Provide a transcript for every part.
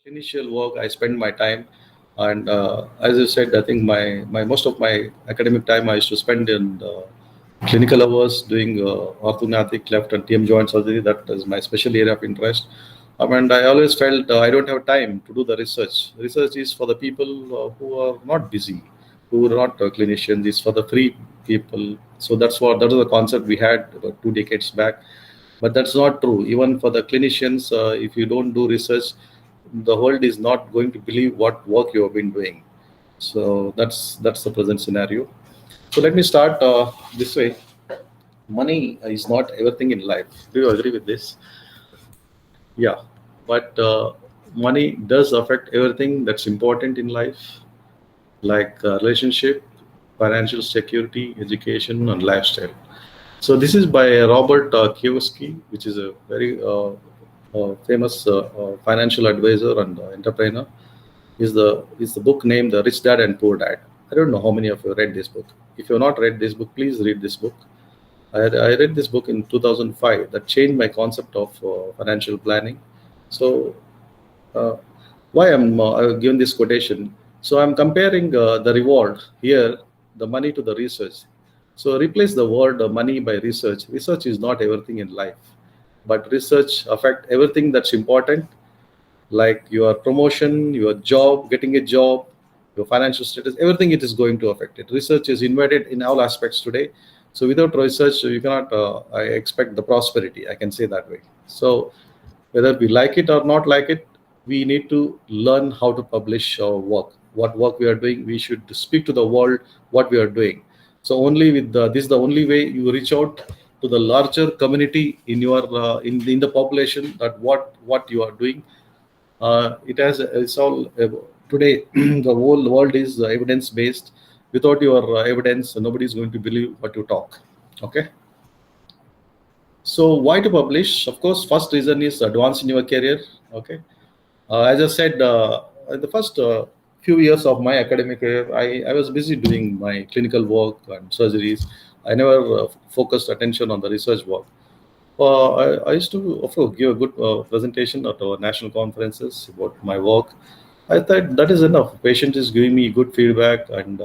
initial work, I spend my time, and as you said, I think my most of my academic time I used to spend in clinical hours doing orthognathic cleft and TM joint surgery. That is my special area of interest. And I always felt I don't have time to do the research. Research is for the people who are not busy, who are not clinicians. It's for the free people. So that was the concept we had about 2 decades back. But that's not true. Even for the clinicians, if you don't do research, the world is not going to believe what work you have been doing. So that's the present scenario. So let me start this way. Money is not everything in life. Do you agree with this? Yeah, but money does affect everything that's important in life, like relationship, financial security, education, and lifestyle. So this is by Robert Kiyosaki, which is a very famous financial advisor and entrepreneur. Is the book named The Rich Dad and Poor Dad. I don't know how many of you read this book. If you have not read this book, please read this book. I read this book in 2005 that changed my concept of financial planning. So uh, why I'm given this quotation? So I'm comparing the reward here, the money to the research. So replace the word money by research. Research is not everything in life, but research affect everything that's important, like your promotion, your job, getting a job, your financial status, everything it is going to affect it. Research is embedded in all aspects today. So without research, you cannot I expect the prosperity. I can say that way. So whether we like it or not like it, we need to learn how to publish our work. What work we are doing, we should speak to the world what we are doing. So only with this is the only way you reach out to the larger community in your in the population that what you are doing. It has it's all today the whole world is evidence based. Without your evidence, nobody is going to believe what you talk. Okay. So why to publish? Of course, first reason is advance in your career. Okay. As I said, in the first few years of my academic career, I was busy doing my clinical work and surgeries. I never focused attention on the research work. I used to, of course, give a good presentation at our national conferences about my work. I thought that is enough. Patient is giving me good feedback, and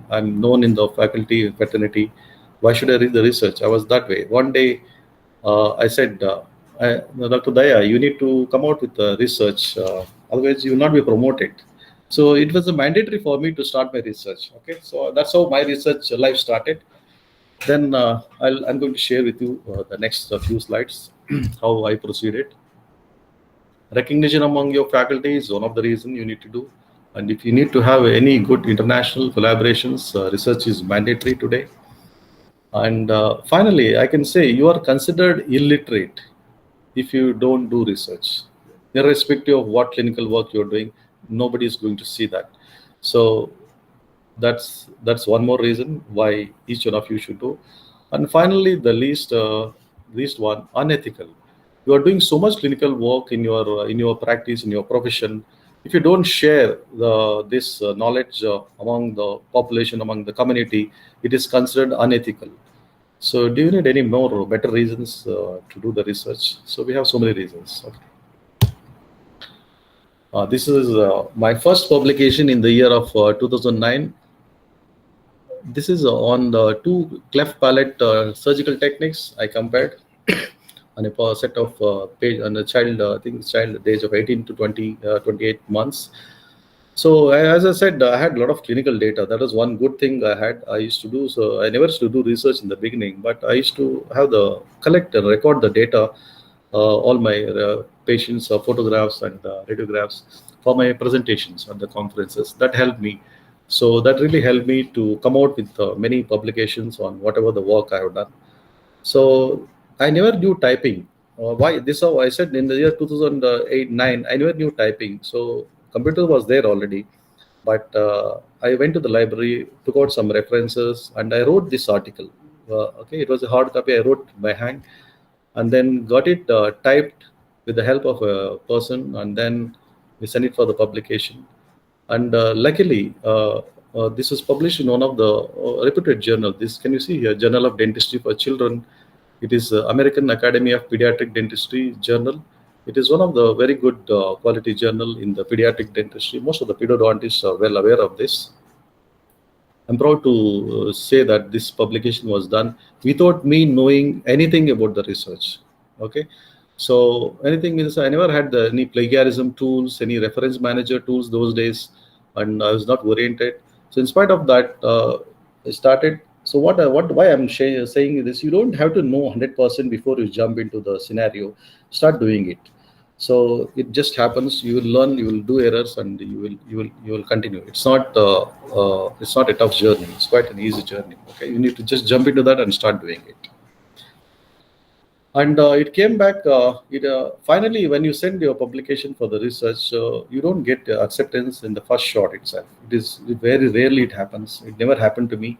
I'm known in the faculty fraternity. Why should I read the research? I was that way. One day, I said, Dr. Daya, you need to come out with the research, otherwise you will not be promoted. So it was a mandatory for me to start my research. Okay, so that's how my research life started. Then I'm going to share with you the next few slides how I proceeded. Recognition among your faculty is one of the reasons you need to do. And if you need to have any good international collaborations, research is mandatory today. And finally, I can say you are considered illiterate if you don't do research. Irrespective of what clinical work you're doing, nobody is going to see that. So that's one more reason why each one of you should do. And finally, the least one, unethical. You are doing so much clinical work in your practice, in your profession. If you don't share this knowledge among the population, among the community, it is considered unethical. So do you need any more better reasons to do the research? So we have so many reasons. Okay. This is my first publication in the year of 2009. This is on the two cleft palate surgical techniques I compared on a set of page on a child, I think child at the age of 18 to 20, 28 months. So as I said, I had a lot of clinical data. That was one good thing I had. I used to do so. I never used to do research in the beginning, but I used to have the collect and record the data, all my patients' photographs and radiographs for my presentations at the conferences. That helped me. So that really helped me to come out with many publications on whatever the work I have done. So I never knew typing. Why this? How I said in the year 2008 9, I never knew typing. So computer was there already, but I went to the library, took out some references, and I wrote this article. Okay, it was a hard copy. I wrote by hand, and then got it typed with the help of a person, and then we sent it for the publication. And luckily, this was published in one of the reputed journals. This can you see here, Journal of Dentistry for Children. It is American Academy of Pediatric Dentistry journal. It is one of the very good quality journal in the pediatric dentistry. Most of the pedodontists are well aware of this. I'm proud to say that this publication was done without me knowing anything about the research. Okay, so anything means I never had any plagiarism tools, any reference manager tools those days, and I was not oriented. So in spite of that, I started. So why I'm saying this, you don't have to know 100% before you jump into the scenario. Start doing it. So it just happens. You will learn, you will do errors, and you will continue. It's not a tough journey. It's quite an easy journey. Okay, you need to just jump into that and start doing it. And it came back. Finally, when you send your publication for the research, you don't get acceptance in the first shot itself. It very rarely it happens. It never happened to me.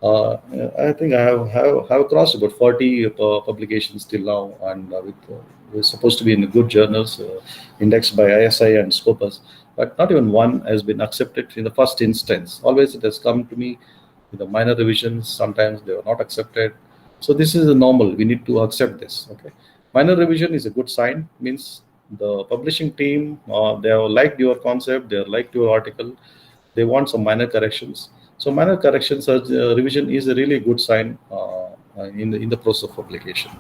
I think I have crossed about 40 publications till now, and we're supposed to be in good journals indexed by ISI and Scopus, but not even one has been accepted in the first instance. Always it has come to me with the minor revisions. Sometimes they are not accepted. So this is a normal. We need to accept this. Okay, minor revision is a good sign. Means the publishing team they have liked your concept, they have liked your article, they want some minor corrections. So minor corrections revision is a really good sign in the process of publication.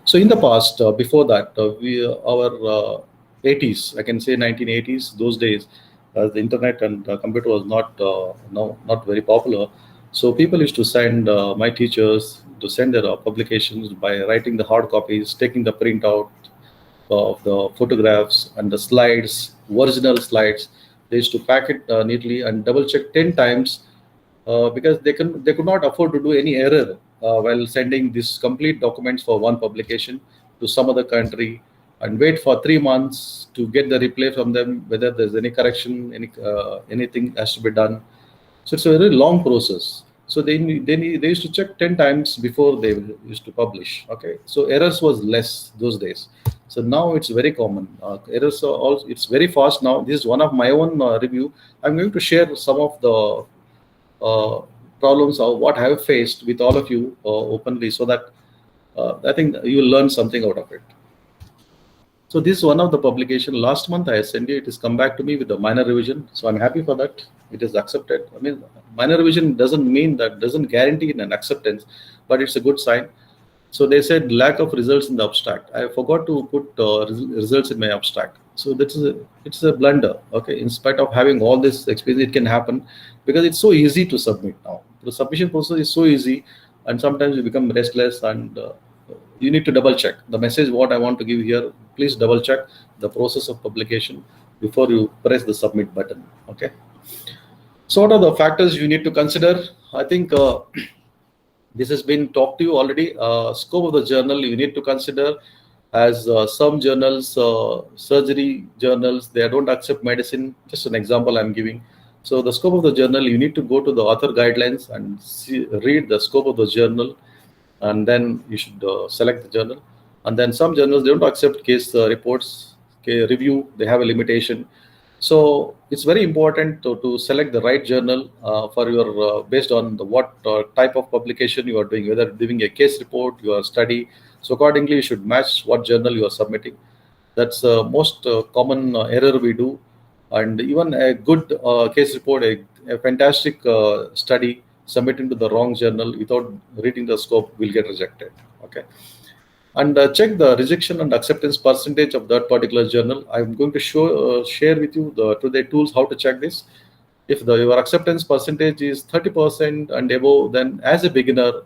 So in the past, before that, our 80s, I can say 1980s, those days, the internet and computer was not very popular. So people used to send my teachers to send their publications by writing the hard copies, taking the printout of the photographs and the slides, original slides. They used to pack it neatly and double check 10 times because they could not afford to do any error while sending these complete documents for one publication to some other country and wait for 3 months to get the reply from them whether there's any correction, anything has to be done. So it's a very long process. So they used to check 10 times before they used to publish. Okay, so errors was less those days. So now it's very common. Errors are also, it's very fast now. This is one of my own review. I'm going to share some of the problems of what I have faced with all of you openly, so that I think you will learn something out of it. So this is one of the publication. Last month I sent you. It has come back to me with a minor revision. So I'm happy for that. It is accepted. I mean, minor revision doesn't guarantee an acceptance, but it's a good sign. So they said lack of results in the abstract. I forgot to put results in my abstract. So it's a blunder. Okay, in spite of having all this experience, it can happen because it's so easy to submit now. The submission process is so easy, and sometimes you become restless and you need to double check the message. What I want to give here, please double check the process of publication before you press the submit button. Okay. So what are the factors you need to consider? I think this has been talked to you already. Scope of the journal you need to consider, as some journals, surgery journals, they don't accept medicine. Just an example I'm giving. So the scope of the journal, you need to go to the author guidelines and read the scope of the journal, and then you should select the journal. And then some journals, they don't accept case reports, review, they have a limitation. So it's very important to select the right journal for your based on what type of publication you are doing, whether doing a case report, your study. So accordingly, you should match what journal you are submitting. That's the most common error we do. And even a good case report, a fantastic study, submitting to the wrong journal without reading the scope will get rejected. Okay. And check the rejection and acceptance percentage of that particular journal. I'm going to share with you the tools how to check this. If your acceptance percentage is 30% and above, then as a beginner,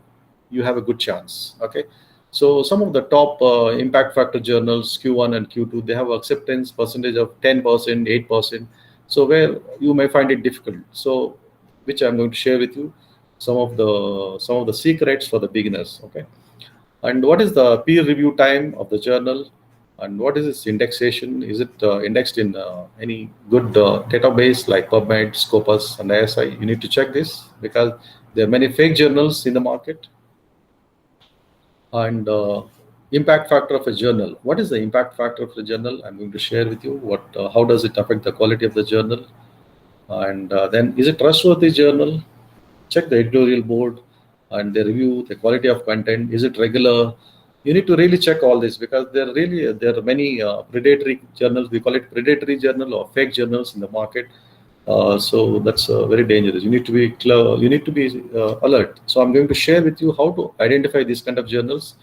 you have a good chance. Okay. So some of the top impact factor journals, Q1 and Q2, they have acceptance percentage of 10%, 8%. So where you may find it difficult. So which I'm going to share with you some of the secrets for the beginners. Okay. And what is the peer review time of the journal? And what is its indexation? Is it indexed in any good database like PubMed, Scopus, and ISI? You need to check this because there are many fake journals in the market. And impact factor of a journal. What is the impact factor of the journal? I'm going to share with you how does it affect the quality of the journal? And then is it trustworthy journal? Check the editorial board and they review the quality of content. Is it regular? you need to really check all this, because there are many predatory journals. We call it predatory journal or fake journals in the market. So that's very dangerous. You need to be alert. So I'm going to share with you how to identify these kind of journals,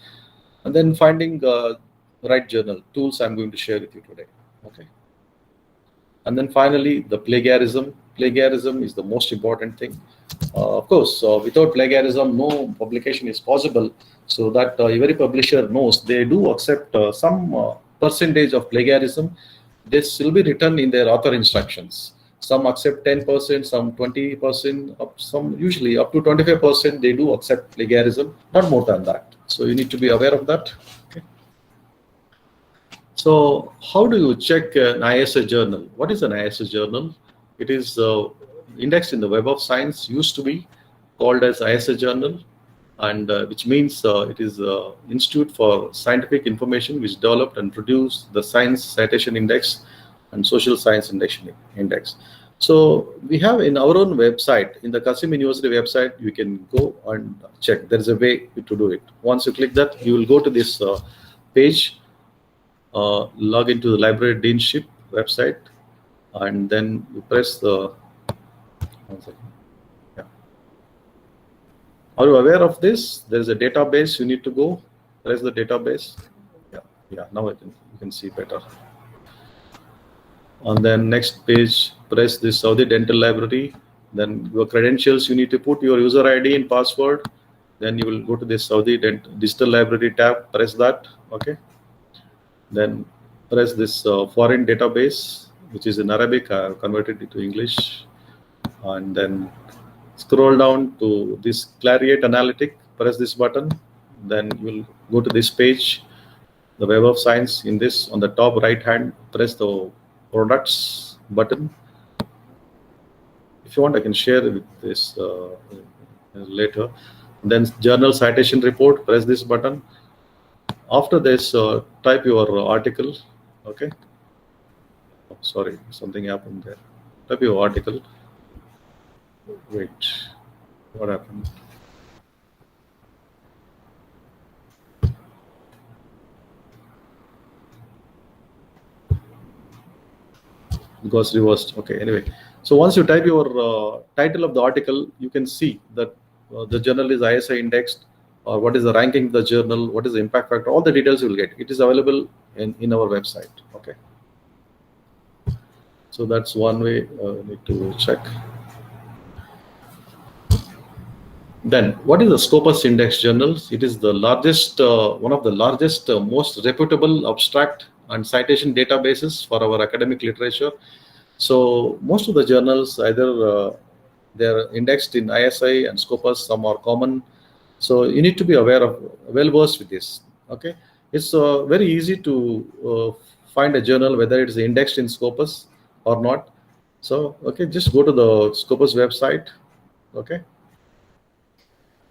and then finding the right journal tools I'm going to share with you today. Okay. And then finally, the plagiarism. Plagiarism is the most important thing. Of course, without plagiarism, no publication is possible. So that every publisher knows, they do accept some percentage of plagiarism. This will be written in their author instructions. Some accept 10%, some 20%, some usually up to 25%. They do accept plagiarism, not more than that. So you need to be aware of that. Okay. So how do you check an ISA journal? What is an ISA journal? It is indexed in the Web of Science, used to be called as ISA journal, and which means it is Institute for Scientific Information, which developed and produced the Science Citation Index and Social Science Index. So we have in our own website, in the Qasim University website, you can go and check. There is a way to do it. Once you click that, you will go to this page, log into the Library Deanship website, and then you press the. One second. Yeah. Are you aware of this? There is a database. You need to go. Press the database. Yeah. Now you can see better. And then next page, press this Saudi Dental Library. Then your credentials, you need to put your user ID and password. Then you will go to this Saudi Digital Library tab. Press that. Okay. Then press this foreign database, which is in Arabic. I have converted it to English. And then scroll down to this Clariate Analytic. Press this button. Then you will go to this page, the Web of Science. In this, on the top right hand, press the products button. If you want, I can share with this later. Then journal citation report. Press this button. After this, type your article. Okay. Oh, sorry, something happened there. Type your article. Wait, what happened? Because reversed. Okay. Anyway, so once you type your title of the article, you can see that the journal is ISI indexed, or what is the ranking of the journal, what is the impact factor, all the details you will get. It is available in our website. Okay. So that's one way you need to check. Then, what is the Scopus Index Journals? It is the largest, one of the largest, most reputable abstract and citation databases for our academic literature. So most of the journals, either they're indexed in ISI and Scopus, some are common. So you need to be aware of, well versed with this. Okay, it's very easy to find a journal whether it is indexed in Scopus or not. So okay, just go to the Scopus website. Okay.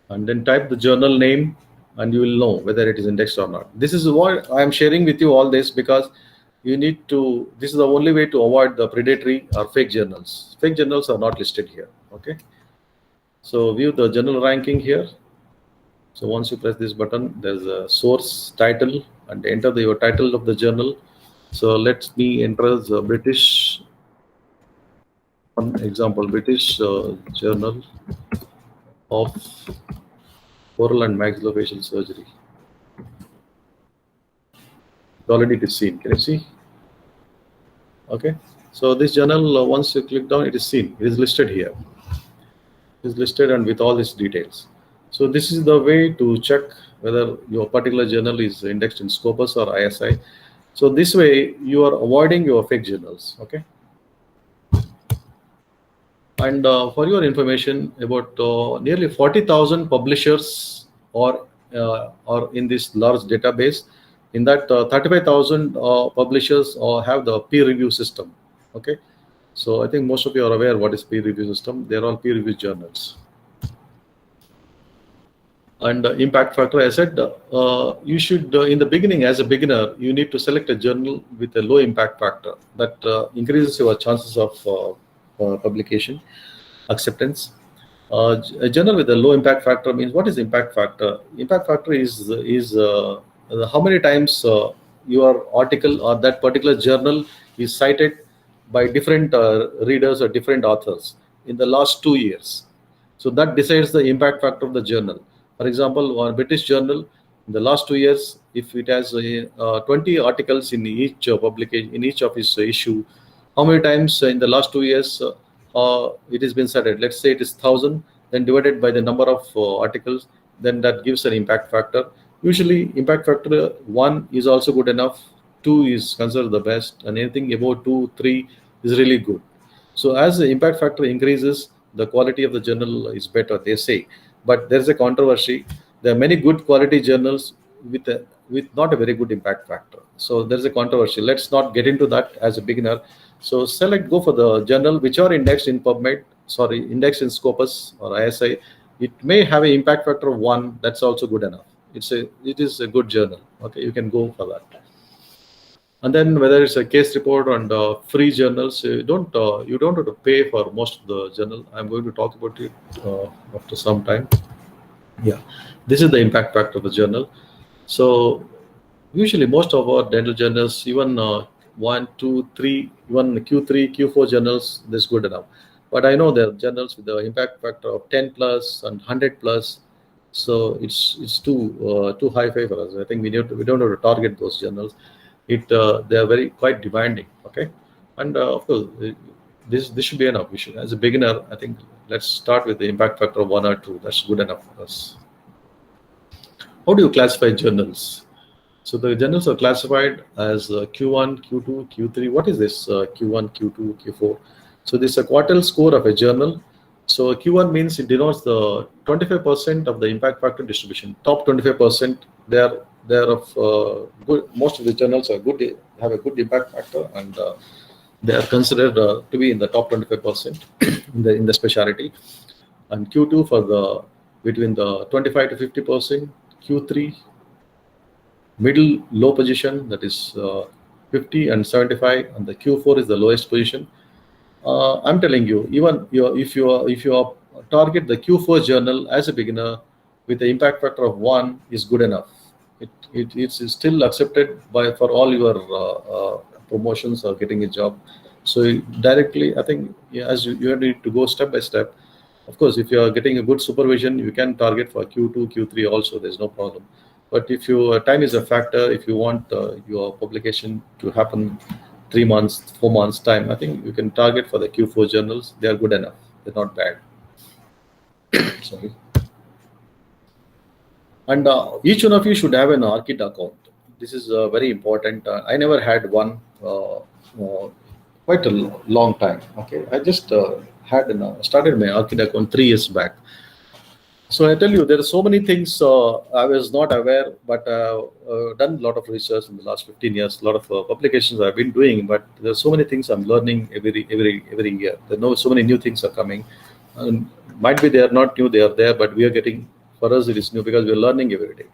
And then type the journal name, and you will know whether it is indexed or not. This is what I am sharing with you all this, because you need to, this is the only way to avoid the predatory or fake journals. Fake journals are not listed here. Okay. So view the journal ranking here. So once you press this button, there's a source title, and enter your title of the journal. So let me enter the British, one example, British Journal of Oral and Maxillofacial Surgery. Already it is seen. Can you see? Okay. So this journal, once you click down, it is seen. It is listed here. It is listed and with all these details. So this is the way to check whether your particular journal is indexed in Scopus or ISI. So this way you are avoiding your fake journals. Okay. And for your information, about nearly 40,000 publishers are in this large database. In that, 35,000 publishers have the peer review system. Okay, so I think most of you are aware what is peer review system. They are all peer review journals. And impact factor, I said, you should, in the beginning, as a beginner, you need to select a journal with a low impact factor that increases your chances of publication acceptance. A journal with a low impact factor means, what is impact factor? Impact factor is how many times your article or that particular journal is cited by different readers or different authors in the last 2 years. So that decides the impact factor of the journal. For example, one British journal in the last 2 years, if it has 20 articles in each publication, in each of its issue, how many times in the last 2 years it has been cited? Let's say it is 1,000, then divided by the number of articles, then that gives an impact factor. Usually, impact factor 1 is also good enough, 2 is considered the best, and anything above 2, 3 is really good. So as the impact factor increases, the quality of the journal is better, they say. But there's a controversy. There are many good quality journals with not a very good impact factor. So there's a controversy. Let's not get into that as a beginner. So go for the journal which are indexed in PubMed, indexed in Scopus or ISI. It may have an impact factor of 1. That's also good enough. It is a good journal. Okay, you can go for that. And then whether it's a case report and free journals, you don't have to pay for most of the journal. I'm going to talk about it after some time. Yeah, this is the impact factor of the journal. So usually most of our dental journals, even 1, 2, 3, even Q3, Q4 journals, this is good enough. But I know there are journals with the impact factor of 10 plus and 100 plus. So it's too high for us. I think we don't have to target those journals. They are quite demanding. Okay, and of course this should be enough. We should, as a beginner, I think let's start with the impact factor of 1 or 2. That's good enough for us. How do you classify journals? So the journals are classified as Q1, Q2, Q3. What is this Q1, Q2, Q4? So this is a quartile score of a journal. So Q1 means it denotes the 25% of the impact factor distribution. Top 25%, they're of good. Most of the journals are good, have a good impact factor, and they are considered to be in the top 25% in the specialty. And Q2 for between the 25 to 50%. Q3 middle low position, that is 50 and 75, and the Q4 is the lowest position. I'm telling you, even if you target the Q4 journal as a beginner with the impact factor of 1 is good enough. It's still accepted for all your promotions or getting a job. So directly, I think as you need to go step by step. Of course, if you are getting a good supervision, you can target for Q2, Q3 also. There's no problem. But if your time is a factor, if you want your publication to happen 3 months, 4 months time, I think you can target for the Q4 journals. They are good enough. They're not bad. Sorry. And each one of you should have an ORCID account. This is very important. I never had one quite a long time. Okay, I just started my ORCID account 3 years back. So I tell you, there are so many things I was not aware, but done a lot of research in the last 15 years. A lot of publications I've been doing, but there are so many things I'm learning every year. So many new things are coming. And might be they are not new, they are there, but we are getting. For us, it is new because we are learning every day.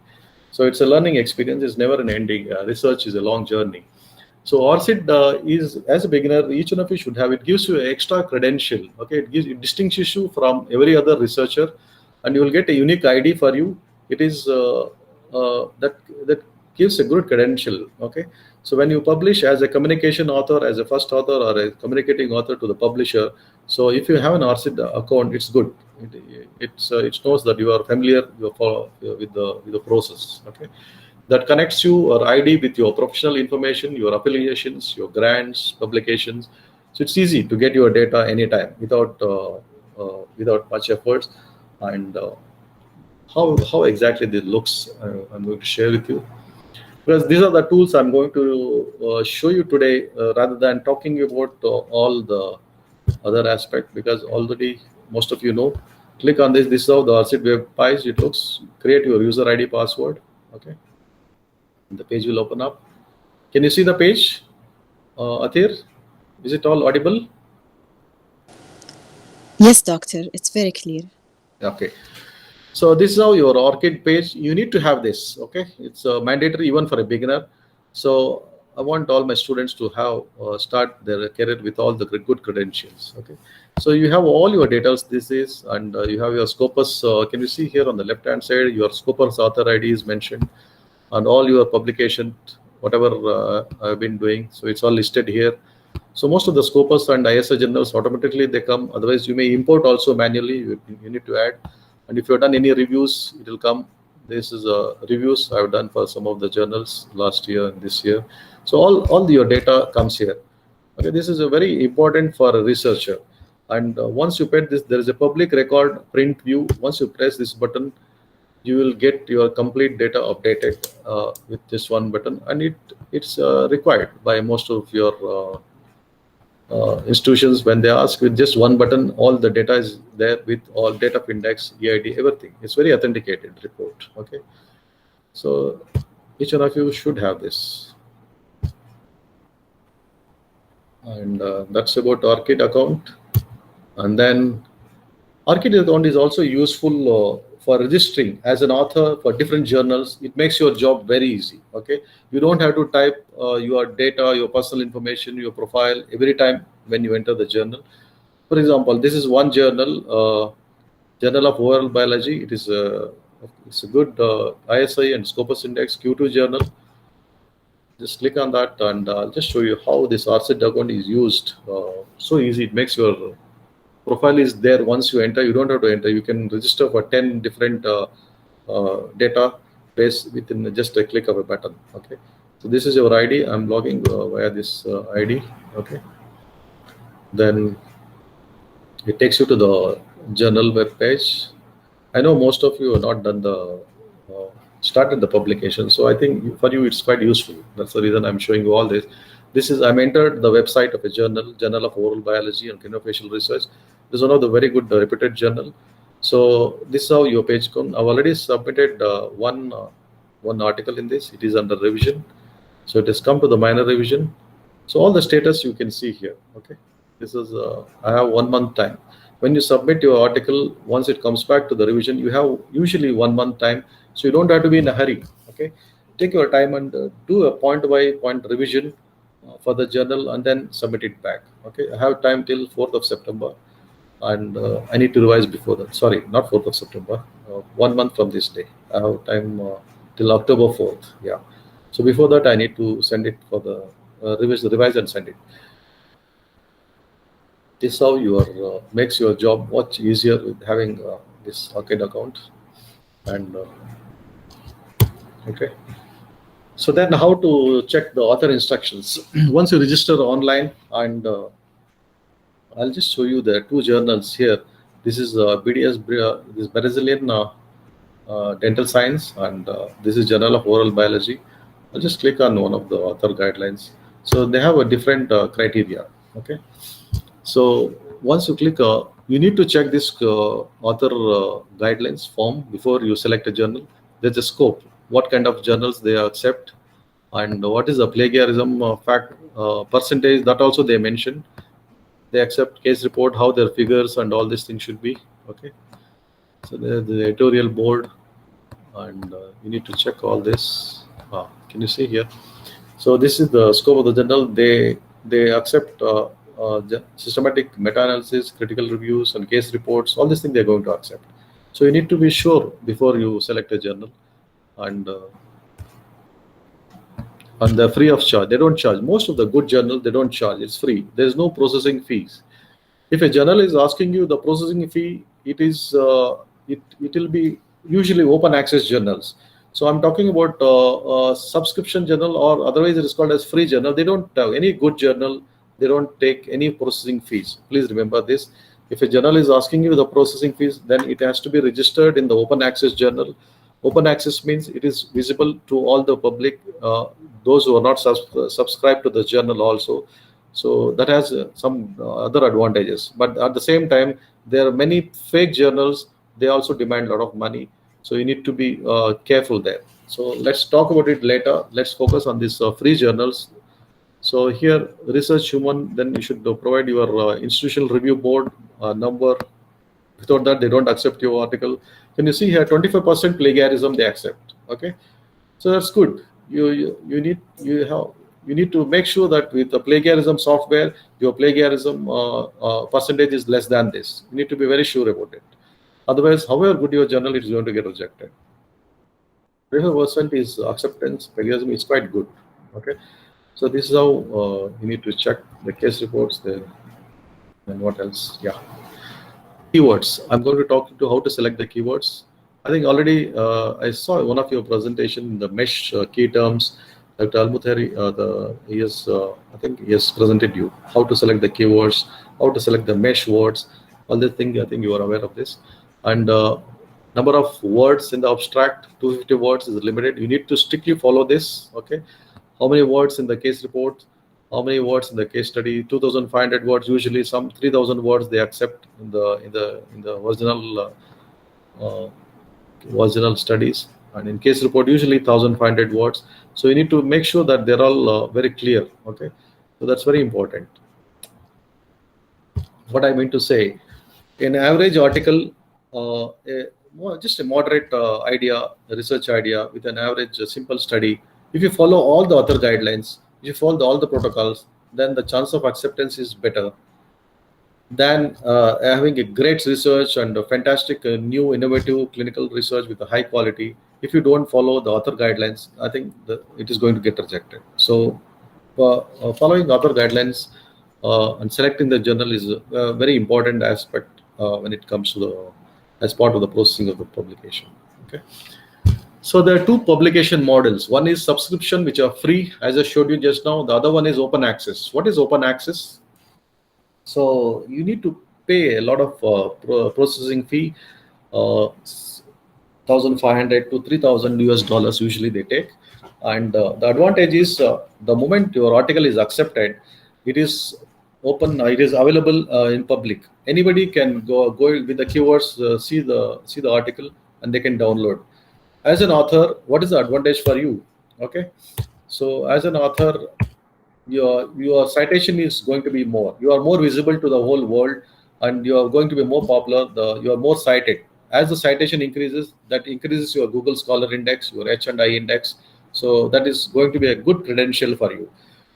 So it's a learning experience. It's never an ending. Research is a long journey. So ORCID is, as a beginner, each one of you should have. It gives you an extra credential. Okay, it distinguishes you from every other researcher, and you will get a unique ID for you. It is that gives a good credential. Okay, so when you publish as a communication author, as a first author, or a communicating author to the publisher, so if you have an ORCID account, it's good. It knows that you are familiar with the process. Okay, that connects you or ID with your professional information, your affiliations, your grants, publications. So it's easy to get your data anytime without much efforts. And how exactly this looks, I'm going to share with you, because these are the tools I'm going to show you today, rather than talking about all the other aspect, because already most of you know. Click on this. This is how the ORCID web page it looks. Create your user ID password. Okay, and the page will open up. Can you see the page, Athir? Is it all audible? Yes, doctor. It's very clear. Okay. So this is how your ORCID page. You need to have this. Okay, it's mandatory even for a beginner. So I want all my students to have start their career with all the good credentials. Okay, so you have all your details. This is, and you have your Scopus. Can you see here on the left hand side, your Scopus author ID is mentioned. and all your publication, whatever I've been doing. So it's all listed here. So most of the Scopus and ISI journals automatically they come. Otherwise, you may import also manually. You need to add. And if you've done any reviews, it will come. This is reviews I've done for some of the journals last year and this year. So all your data comes here. Okay, this is a very important for a researcher. And once you put this, there is a public record print view. Once you press this button, you will get your complete data updated with this one button, and it's required by most of your institutions. When they ask, with just one button, all the data is there with all data of index, EID, everything. It's very authenticated report. Okay, so each one of you should have this. And that's about ORCID account. And then ORCID account is also useful for registering as an author for different journals. It makes your job very easy. Okay, you don't have to type your data, your personal information, your profile every time when you enter the journal. For example, this is one journal, Journal of Oral Biology. It's a good ISI and Scopus Index Q2 journal. Just click on that, and I'll just show you how this RCID account is used. So easy. It makes your profile is there. Once you enter, you don't have to enter. You can register for 10 different database within just a click of a button. Okay, so this is your ID. I'm logging via this ID. Okay, then it takes you to the journal web page. I know most of you have not done the started the publication, so I think for you it's quite useful. That's the reason I'm showing you all this. This is I'm entered the website of a Journal of Oral Biology and Craniofacial Research. This is one of the very good reputed journal. So this is how your page comes. I've already submitted one article in this. It is under revision, so it has come to the minor revision. So all the status you can see here. Okay, this is I have 1 month time. When you submit your article, once it comes back to the revision, you have usually 1 month time, so you don't have to be in a hurry. Okay, take your time and do a point by point revision for the journal and then submit it back. Okay, I have time till 4th of September, and I need to revise before that. Sorry, not 4th of September, 1 month from this day. I have time till October 4th. Yeah, so before that I need to send it for the revise and send it. This is how your makes your job much easier with having this ORCID account. And okay, so then how to check the author instructions? Once you register online, and I'll just show you the two journals here. This is BDS, this Brazilian Dental Science, and this is Journal of Oral Biology. I'll just click on one of the author guidelines. So they have a different criteria. Okay, so once you click, you need to check this author guidelines form before you select a journal. There's a scope, what kind of journals they accept, and what is the plagiarism percentage, that also they mention. They accept case report, how their figures and all these things should be. Okay, so there's the editorial board, and you need to check all this. Can you see here? So this is the scope of the journal. They accept systematic meta-analysis, critical reviews, and case reports. All these things they're going to accept. So you need to be sure before you select a journal, and they're free of charge. They don't charge. Most of the good journals, they don't charge. It's free. There's no processing fees. If a journal is asking you the processing fee, it will be usually open access journals. So I'm talking about subscription journal, or otherwise it is called as free journal. They don't have any good journal. They don't take any processing fees. Please remember this. If a journal is asking you the processing fees, then it has to be registered in the open access journal. Open access means it is visible to all the public, those who are not subscribed to the journal also. So that has some other advantages. But at the same time, there are many fake journals. They also demand a lot of money. So you need to be careful there. So let's talk about it later. Let's focus on these free journals. So here, research human, then you should provide your institutional review board number. Without that, they don't accept your article. Can you see here, 25% plagiarism they accept. Okay, so that's good. You need to make sure that with the plagiarism software, your plagiarism percentage is less than this. You need to be very sure about it. Otherwise, however good your journal, it is going to get rejected. 25% is acceptance. Plagiarism is quite good. Okay, so this is how you need to check the case reports. And what else? Yeah, keywords. I'm going to talk to how to select the keywords. I think already I saw one of your presentation the mesh key terms. Dr. Almutheri, I think he has presented you how to select the keywords, how to select the mesh words, all the things. I think you are aware of this. And number of words in the abstract, 250 words is limited. You need to strictly follow this. Okay, how many words in the case report, how many words in the case study, 2500 words, usually some 3000 words they accept in the uh, original studies, and in case report usually 1500 words. So you need to make sure that they're all very clear. Okay, so that's very important. What I mean to say, an average article, just a moderate idea, a research idea with an average simple study, if you follow all the other guidelines, if you follow all the protocols, then the chance of acceptance is better than having a great research and a fantastic new innovative clinical research with a high quality. If you don't follow the author guidelines, I think it is going to get rejected. So following author guidelines and selecting the journal is a very important aspect when it comes to the as part of the processing of the publication. Okay, so there are two publication models. One is subscription, which are free, as I showed you just now. The other one is open access. What is open access? So you need to pay a lot of processing fee, 1,500 to 3,000 US dollars usually they take. And the advantage is the moment your article is accepted, it is open, it is available in public. Anybody can go with the keywords, see the article, and they can download. As an author, what is the advantage for you? Okay, so as an author, your citation is going to be more. You are more visible to the whole world, and you are going to be more popular. You are more cited. As the citation increases, that increases your Google Scholar Index, your H&I index. So that is going to be a good credential for you.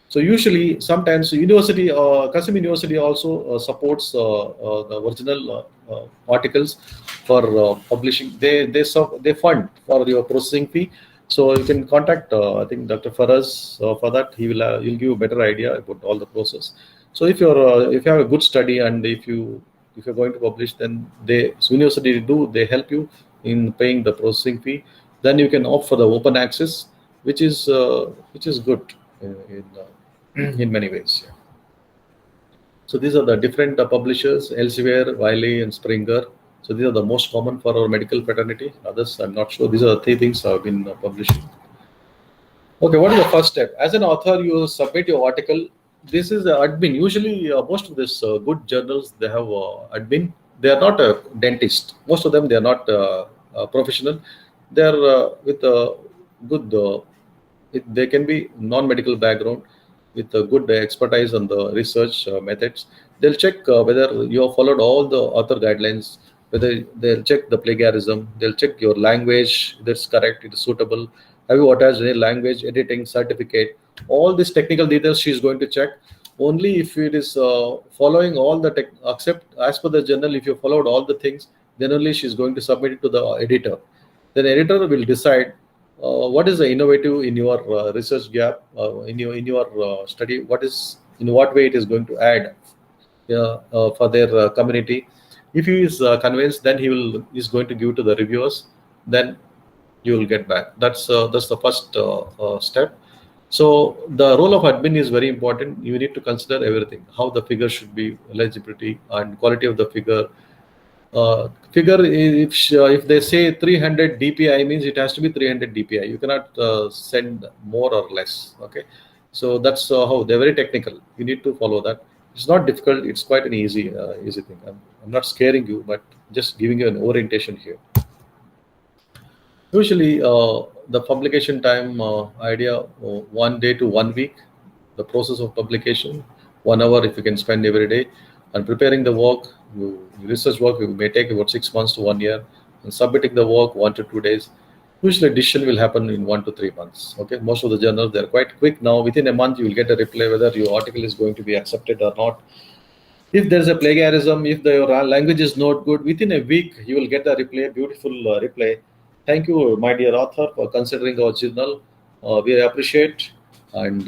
So usually, sometimes Qasim University also supports the original articles for publishing. They fund for your processing fee. So you can contact I think Dr. Faraz for that. He'll give you a better idea about all the process. So if you have a good study and if you're going to publish, then university they help you in paying the processing fee. Then you can opt for the open access, which is good in many ways. Yeah. So these are the different publishers: Elsevier, Wiley, and Springer. So these are the most common for our medical fraternity. Others, I'm not sure. These are the three things I've been publishing. Okay, what is the first step? As an author, you submit your article. This is the admin. Usually, most of these good journals, they have admin. They are not a dentist. Most of them, they are not professional. They are with a good, they can be non-medical background with a good expertise on the research methods. They'll check whether you have followed all the author guidelines, whether they'll check the plagiarism, they'll check your language, that's correct, it is suitable. Have you attached any language editing certificate? All these technical details she's going to check. Only if it is following all the except as per the journal, if you followed all the things, then only she's going to submit it to the editor. Then editor will decide what is the innovative in your research gap in your study. In what way it is going to add for their community. If he is convinced, then is going to give to the reviewers. Then you will get back. That's the first step. So the role of admin is very important. You need to consider everything: how the figure should be, legibility and quality of the figure. If they say 300 DPI, means it has to be 300 DPI. You cannot send more or less. Okay, so that's how they're very technical. You need to follow that. It's not difficult. It's quite an easy thing. I'm not scaring you, but just giving you an orientation here. Usually, the publication time idea 1 day to 1 week. The process of publication 1 hour if you can spend every day, and preparing the work. Research work may take about 6 months to 1 year, and submitting the work 1 to 2 days. Usually, decision will happen in 1 to 3 months. Okay, most of the journals they're quite quick now. Within a month, you will get a reply whether your article is going to be accepted or not. If there's a plagiarism, if the language is not good, within a week you will get a reply, beautiful reply. thank you, my dear author, for considering our journal. We appreciate, and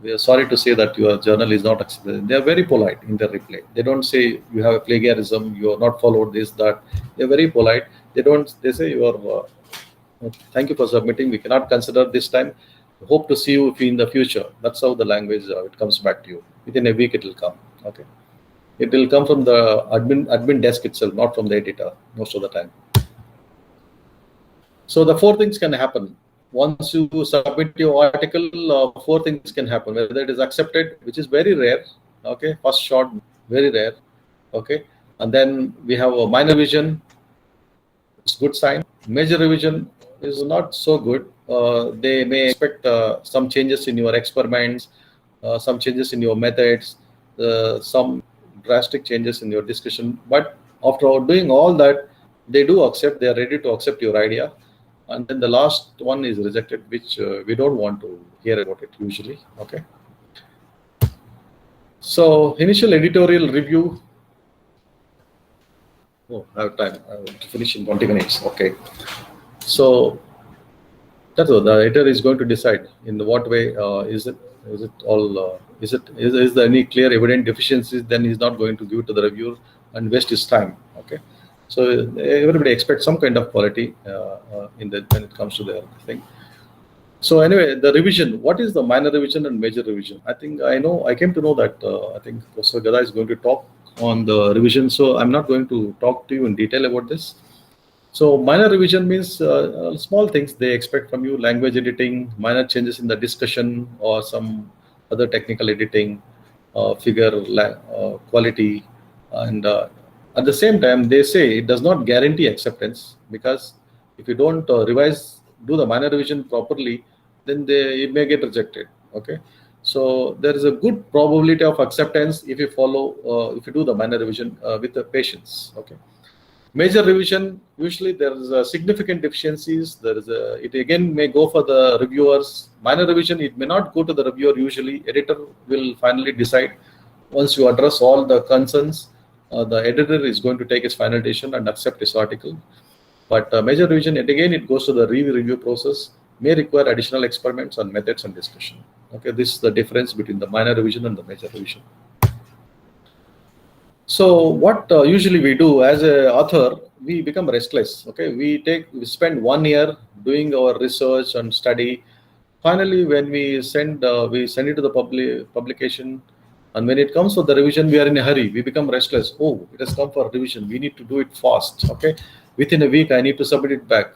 we are sorry to say that your journal is not accepted. They are very polite in their reply. They don't say you have a plagiarism, you are not followed this, that. They are very polite. They don't. They say you are. Thank you for submitting. We cannot consider this time. Hope to see you in the future. That's how the language it comes back to you. Within a week, it will come. Okay. It will come from the admin desk itself, not from the editor most of the time. So the four things can happen. Once you submit your article, four things can happen. Whether it is accepted, which is very rare. Okay, first shot, very rare. Okay, and then we have a minor revision. It's good sign. Major revision is not so good. They may expect some changes in your experiments, some changes in your methods, some drastic changes in your discussion. But after doing all that, they do accept. They are ready to accept your idea. And then the last one is rejected, which we don't want to hear about it usually. Okay. So initial editorial review. Oh, I have time. I have to finish in 20 minutes. Okay. So that's what the editor is going to decide in what way is it all is there any clear evident deficiencies. Then he's not going to give it to the reviewer and waste his time. Okay. So everybody expects some kind of quality in the when it comes to their thing. So anyway, the revision. What is the minor revision and major revision? I came to know that I think Professor Gada is going to talk on the revision. So I'm not going to talk to you in detail about this. So minor revision means small things they expect from you: language editing, minor changes in the discussion, or some other technical editing, figure quality, and at the same time they say it does not guarantee acceptance, because if you don't do the minor revision properly, then it may get rejected. Okay, so there is a good probability of acceptance if you if you do the minor revision with the patience. Okay. Major revision, usually there is a significant deficiencies. It again may go for the reviewers. Minor revision, it may not go to the reviewer usually. Editor will finally decide. Once you address all the concerns, the editor is going to take his final decision and accept his article. But major revision, it goes to the review process, may require additional experiments on methods and discussion. Okay, this is the difference between the minor revision and the major revision. So what usually we do as an author, we become restless. Okay, we spend 1 year doing our research and study. Finally, when we send it to the publication, and when it comes for the revision, we are in a hurry. We become restless. Oh, it has come for revision. We need to do it fast. Okay, within a week, I need to submit it back.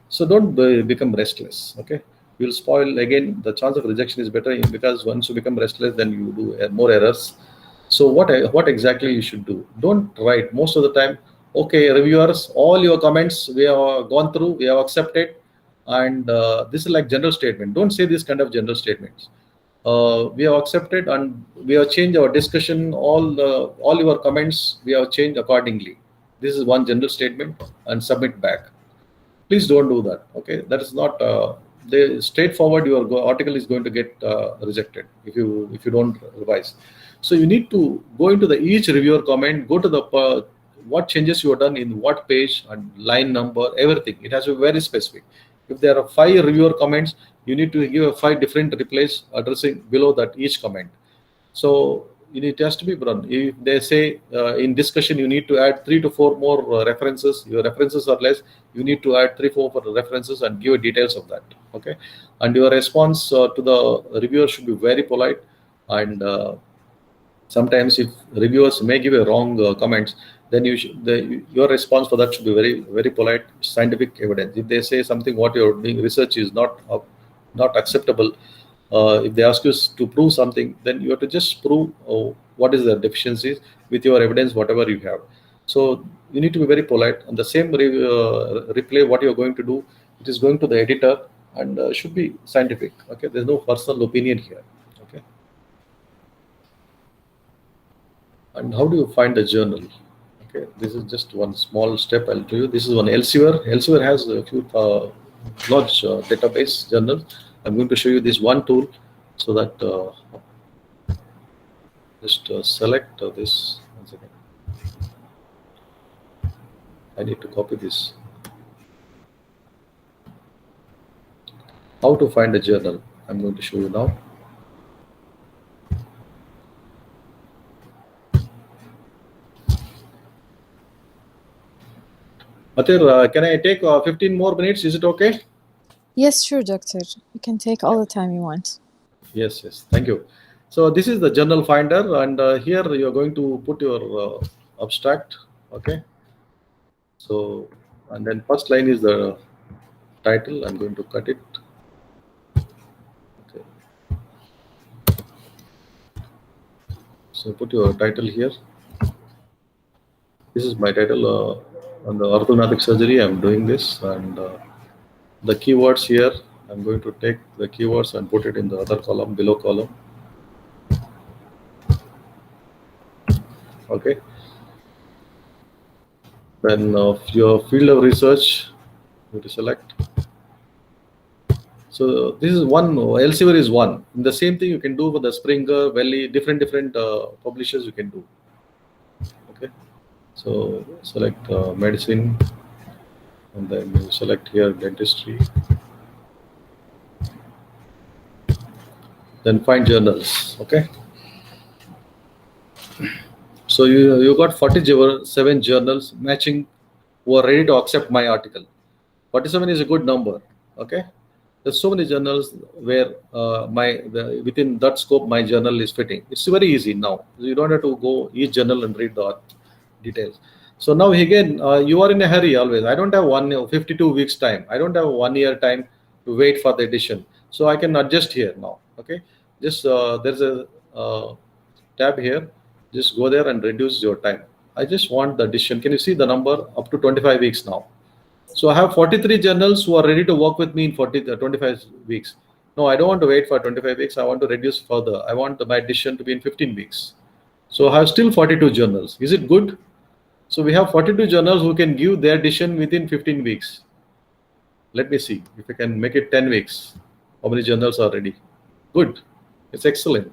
So don't become restless. Okay, you'll spoil again. The chance of rejection is better, because once you become restless, then you do more errors. So what exactly you should do? Don't write most of the time. Okay, reviewers, all your comments we have gone through, we have accepted, and this is like general statement. Don't say this kind of general statements. We have accepted and we have changed our discussion. All your comments we have changed accordingly. This is one general statement, and submit back. Please don't do that. Okay, that is not the straightforward. Your article is going to get rejected if you don't revise. So you need to go into each reviewer comment, go to the what changes you have done in what page and line number, everything. It has to be very specific. If there are 5 reviewer comments, you need to give 5 different replies addressing below that each comment. So it has to be run. If they say in discussion you need to add 3 to 4 more references, your references are less, you need to add 3-4 references and give details of that. Okay, and your response to the reviewer should be very polite. And sometimes if reviewers may give a wrong comments, then your response for that should be very, very polite, scientific evidence. If they say something what you're doing research is not acceptable, if they ask you to prove something, then you have to just prove what is the deficiencies with your evidence, whatever you have. So you need to be very polite. And the same replay what you're going to do, it is going to the editor, and should be scientific. Okay, there's no personal opinion here. Okay. And how do you find a journal? Okay, this is just one small step I'll tell you. This is one Elsevier. Elsevier has a few large database journals. I'm going to show you this one tool, so that just select this. One second. I need to copy this. how to find a journal. I'm going to show you now. Mathir, can I take 15 more minutes? Is it okay? Yes, sure, doctor. You can take all the time you want. Yes, yes. Thank you. So this is the journal finder, and here you're going to put your abstract. Okay. So, and then first line is the title. I'm going to cut it. Okay. So put your title here. This is my title on the orthodontic surgery. I'm doing this, and the keywords here. I'm going to take the keywords and put it in the other column, below column. Okay. Then your field of research, you have to select. So this is one, Elsevier is one. The same thing you can do with the Springer, Valley, different publishers you can do. Okay. So select medicine, and then you select here dentistry. Then find journals. Okay. So you got 47 journals matching who are ready to accept my article. 47 is a good number. Okay. There's so many journals where within that scope my journal is fitting. It's very easy now. You don't have to go each journal and read the details. So now again, you are in a hurry always. I don't have 52 weeks time. I don't have 1 year time to wait for the edition. So I can adjust here now. Okay. Just there's a tab here. Just go there and reduce your time. I just want the edition. Can you see the number up to 25 weeks now? So I have 43 journals who are ready to work with me in 25 weeks. No, I don't want to wait for 25 weeks. I want to reduce further. I want my edition to be in 15 weeks. So I have still 42 journals. Is it good? So we have 42 journals who can give their edition within 15 weeks. Let me see if I can make it 10 weeks. How many journals are ready? Good. It's excellent.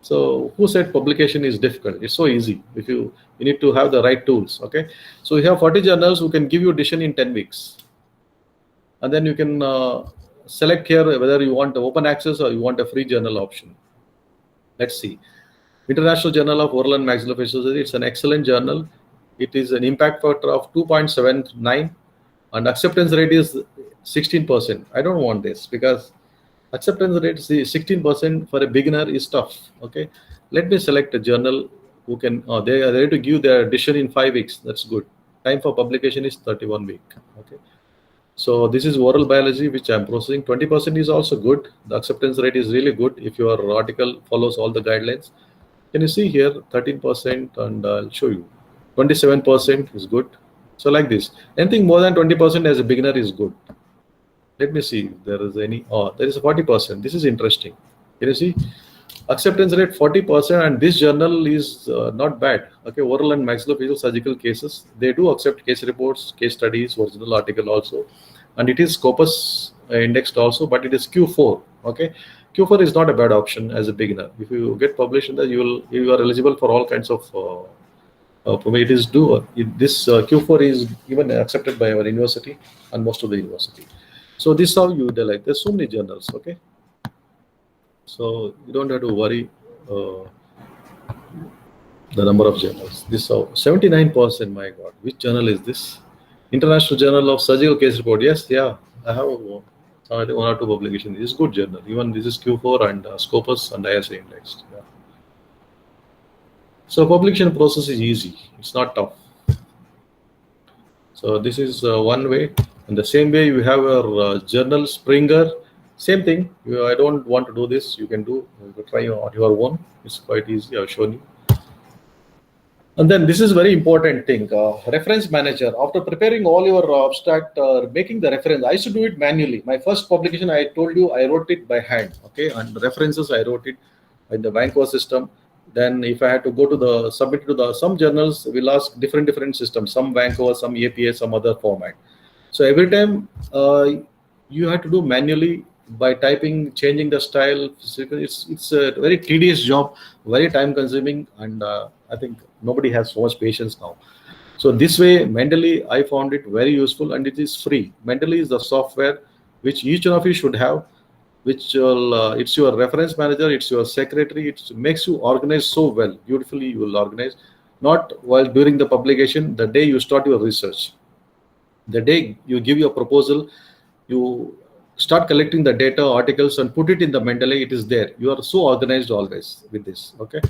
So who said publication is difficult? It's so easy. If you need to have the right tools. Okay. So we have 40 journals who can give you edition in 10 weeks. And then you can select here whether you want open access or you want a free journal option. Let's see. International Journal of Oral and Maxillofacial Surgery. It's an excellent journal. It is an impact factor of 2.79 and acceptance rate is 16%. I don't want this because acceptance rate is 16% for a beginner is tough. Okay, let me select a journal who can they are ready to give their edition in 5 weeks. That's good. Time for publication is 31 weeks. Okay, so this is oral biology which I'm processing. 20% is also good. The acceptance rate is really good if your article follows all the guidelines. Can you see here 13%, and I'll show you 27% is good. So like this, anything more than 20% as a beginner is good. Let me see if there is any. Oh, there is a 40%. This is interesting. Can you see? Acceptance rate 40%, and this journal is not bad. Okay, oral and maxillofacial surgical cases. They do accept case reports, case studies, original article also, and it is Scopus indexed also, but it is Q4. Okay, Q4 is not a bad option as a beginner. If you get published in that, you are eligible for all kinds of. It is this Q4 is even accepted by our university and most of the university. So this is how you delete. There's so many journals. Okay, so you don't have to worry the number of journals. This how 79%. My God, which journal is this? International Journal of Surgical Case Report. Yes, yeah, I have one or two publications. This is good journal. Even this is Q4 and Scopus and ISA indexed. Yeah. So publication process is easy. It's not tough. So this is one way. In the same way, you have your journal Springer. Same thing. I don't want to do this. You can try on your own. It's quite easy. I've shown you. And then this is very important thing. Reference manager. After preparing all your abstract, making the reference, I used to do it manually. My first publication, I told you, I wrote it by hand. Okay, and references, I wrote it in the Vanco system. Then if I had to go to submit to some journals will ask different systems, some Vanco, some APA, some other format. So every time you have to do manually by typing, changing the style. It's a very tedious job, very time consuming, and I think nobody has so much patience now. So this way, Mendeley, I found it very useful, and it is free. Mendeley is the software which each one of you should have. which will, it's your reference manager, it's your secretary, it makes you organize so well, beautifully you will organize. Not while during the publication, the day you start your research, the day you give your proposal, you start collecting the data, articles, and put it in the Mendeley. It is there. You are so organized always with this. Okay,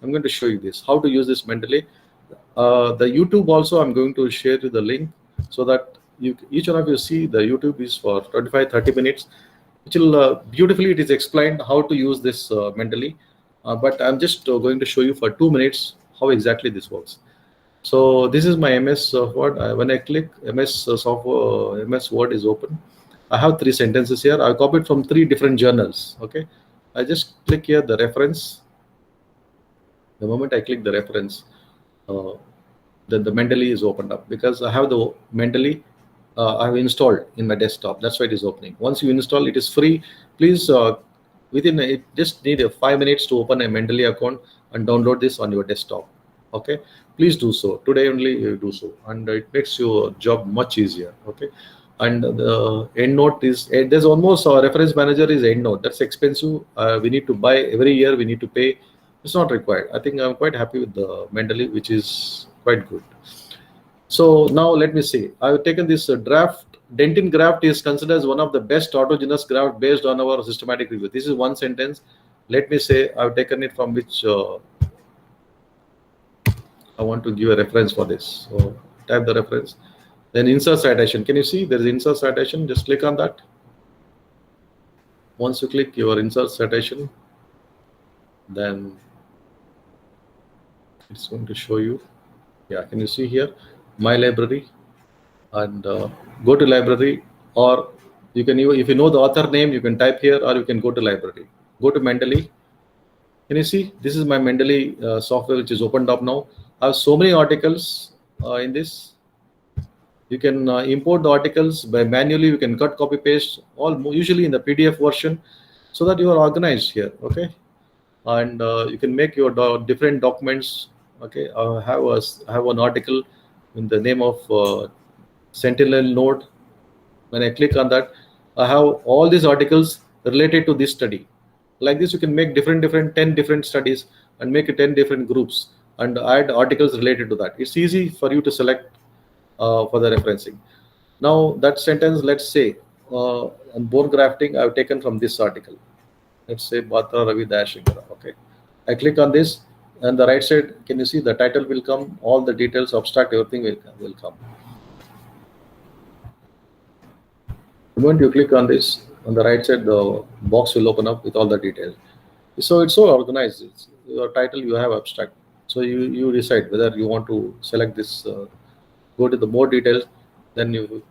I'm going to show you this, how to use this Mendeley. The YouTube also, I'm going to share you the link so that you, each one of you see the YouTube is for 25-30 minutes, which will beautifully, it is explained how to use this Mendeley. But I'm just going to show you for 2 minutes how exactly this works. So this is my MS Word. When I click MS software, MS Word is open. I have 3 sentences here. I copied from 3 different journals. Okay, I just click here the reference. The moment I click the reference, then the Mendeley is opened up, because I have the Mendeley I have installed in my desktop. That's why it is opening. Once you install, it is free. Please, within it just need 5 minutes to open a Mendeley account and download this on your desktop. Okay, please do so today only. You do so, and it makes your job much easier. Okay, and the EndNote is, there's almost a reference manager is EndNote. That's expensive. We need to buy every year. We need to pay. It's not required. I think I'm quite happy with the Mendeley, which is quite good. So now let me see. I've taken this draft. Dentin graft is considered as one of the best autogenous graft based on our systematic review. This is one sentence. Let me say I've taken it from which I want to give a reference for this. So type the reference. Then insert citation. Can you see there is insert citation? Just click on that. Once you click your insert citation, then it's going to show you. Yeah, can you see here? My library, and go to library, or you can, if you know the author name, you can type here, or you can go to library. Go to Mendeley. Can you see? This is my Mendeley software, which is opened up now. I have so many articles in this. You can import the articles by manually. You can cut, copy, paste, all usually in the PDF version, so that you are organized here. Okay, and you can make your different documents. Okay, I have an article in the name of Sentinel node. When I click on that, I have all these articles related to this study. Like this, you can make 10 different studies and make it 10 different groups and add articles related to that. It's easy for you to select for the referencing. Now that sentence, let's say on bone grafting, I've taken from this article. Let's say Batra Ravi Dayashankar. Okay, I click on this, and the right side, can you see the title will come, all the details, abstract, everything will come. The moment you click on this, on the right side, the box will open up with all the details. So it's so organized. It's your title, you have abstract. So you decide whether you want to select this, go to the more details, then you.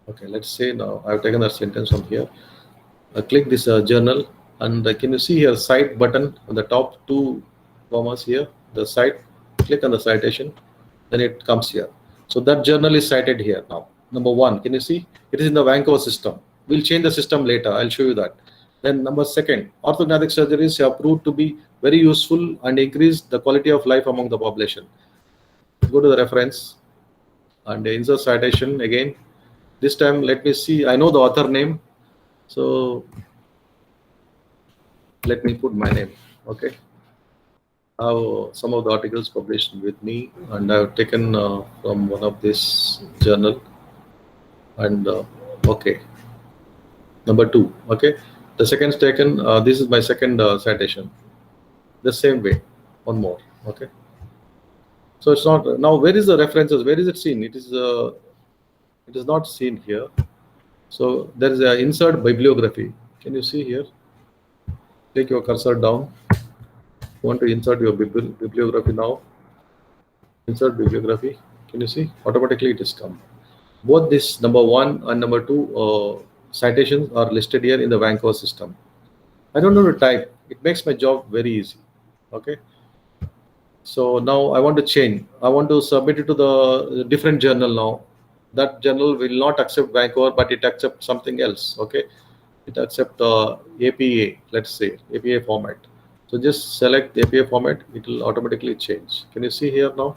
Okay, let's say now I've taken that sentence from here. I click this journal, and can you see here cite button on the top 2 commas here, the cite, click on the citation, then it comes here. So that journal is cited here now. Number 1, can you see? It is in the Vancouver system. We'll change the system later. I'll show you that. Then number 2, orthognathic surgeries have proved to be very useful and increase the quality of life among the population. Go to the reference and insert citation again. This time, let me see. I know the author name, so let me put my name. Okay. I have some of the articles published with me, and I've taken from one of this journal. And okay, number 2. Okay, the second taken. This is my second citation. The same way, one more. Okay. So it's not now. Where is the references? Where is it seen? It is not seen here. So there is an insert bibliography. Can you see here? Take your cursor down. You want to insert your bibliography now. Insert bibliography. Can you see? Automatically it is come. Both this number 1 and number 2 citations are listed here in the Vancouver system. I don't know to type. It makes my job very easy. Okay. So now I want to change. I want to submit it to the different journal now. That journal will not accept Vancouver, but it accepts something else. Okay. It accepts APA, let's say, APA format. So just select the APA format. It will automatically change. Can you see here now?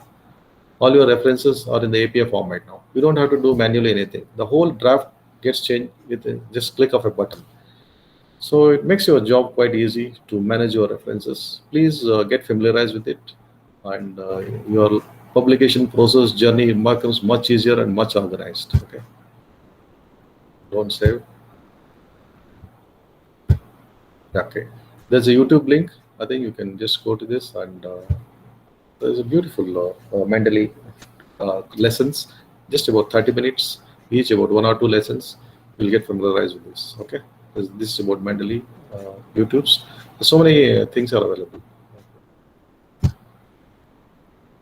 All your references are in the APA format now. You don't have to do manually anything. The whole draft gets changed with just click of a button. So it makes your job quite easy to manage your references. Please get familiarized with it, and your publication process journey becomes much easier and much organized. Okay, don't save. Okay, there's a YouTube link. I think you can just go to this, and there's a beautiful Mendeley lessons, just about 30 minutes each, about 1 or 2 lessons. You'll get familiarized with this. Okay, this is about Mendeley YouTube's. So many things are available.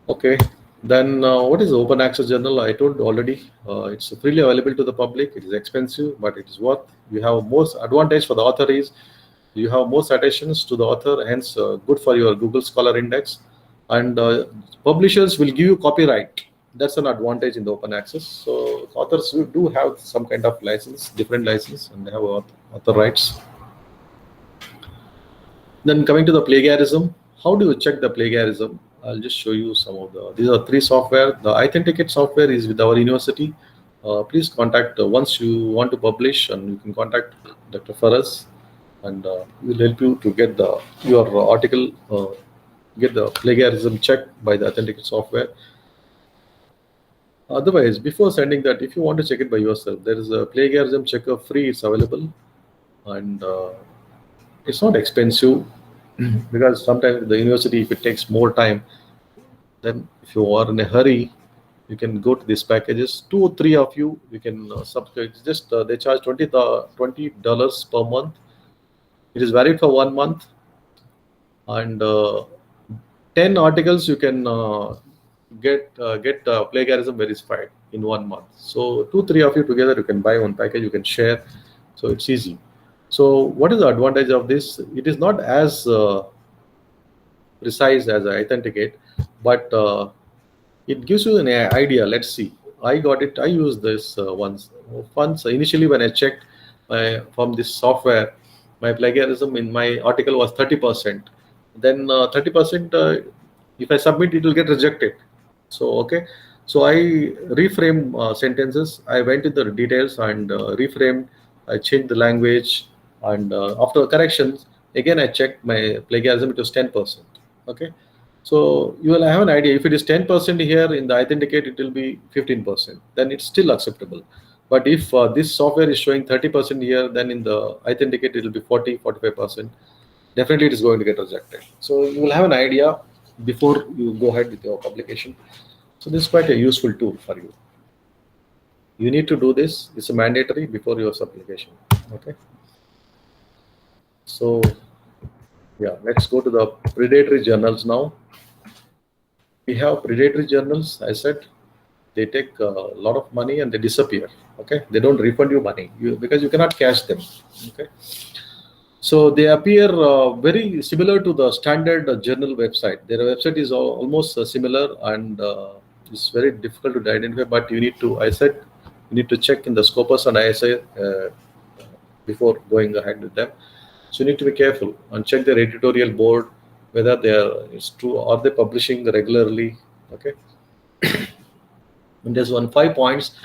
Okay, then what is the open access journal? I told already, it's freely available to the public. It is expensive, but it is worth. You have most advantage for the author is you have more citations to the author, hence good for your Google Scholar Index, and publishers will give you copyright. That's an advantage in the open access. So authors do have some kind of license, different license, and they have author rights. Then coming to the plagiarism, how do you check the plagiarism? I'll just show you some of these are 3 software. The Authenticate software is with our university. Please contact once you want to publish, and you can contact Dr. Faraz, and we'll help you to get your article, get the plagiarism checked by the Authenticate software. Otherwise, before sending that, if you want to check it by yourself, there is a plagiarism checker free. It's available, and it's not expensive because sometimes the university, if it takes more time, then if you are in a hurry, you can go to these packages. 2 or 3 of you can subscribe. It's just they charge $20 per month. It is valid for 1 month, and 10 articles you can get plagiarism verified in 1 month. So 2-3 of you together, you can buy one package, you can share. So it's easy. So what is the advantage of this? It is not as precise as Authenticate, but it gives you an idea. Let's see. I got it. I used this once. Initially, when I checked from this software, my plagiarism in my article was 30%. Then 30%, if I submit, it will get rejected. So okay. So I reframed sentences. I went into the details and reframed. I changed the language, and after corrections, again I checked my plagiarism. It was 10%. Okay. So you will have an idea. If it is 10% here in the Authenticate, it will be 15%. Then it's still acceptable. But if this software is showing 30% here, then in the Authenticate, it will be 40-45%. Definitely, it is going to get rejected. So you will have an idea before you go ahead with your publication. So this is quite a useful tool for you. You need to do this. It's a mandatory before your publication. Okay. So yeah, let's go to the predatory journals now. We have predatory journals. I said they take a lot of money and they disappear. Okay, they don't refund you money because you cannot cash them. Okay, so they appear very similar to the standard journal website. Their website is almost similar, and it's very difficult to identify. But you need to, I said, you need to check in the Scopus and ISI before going ahead with them. So you need to be careful and check their editorial board whether it's true. Are they publishing regularly? Okay. And there's 5 points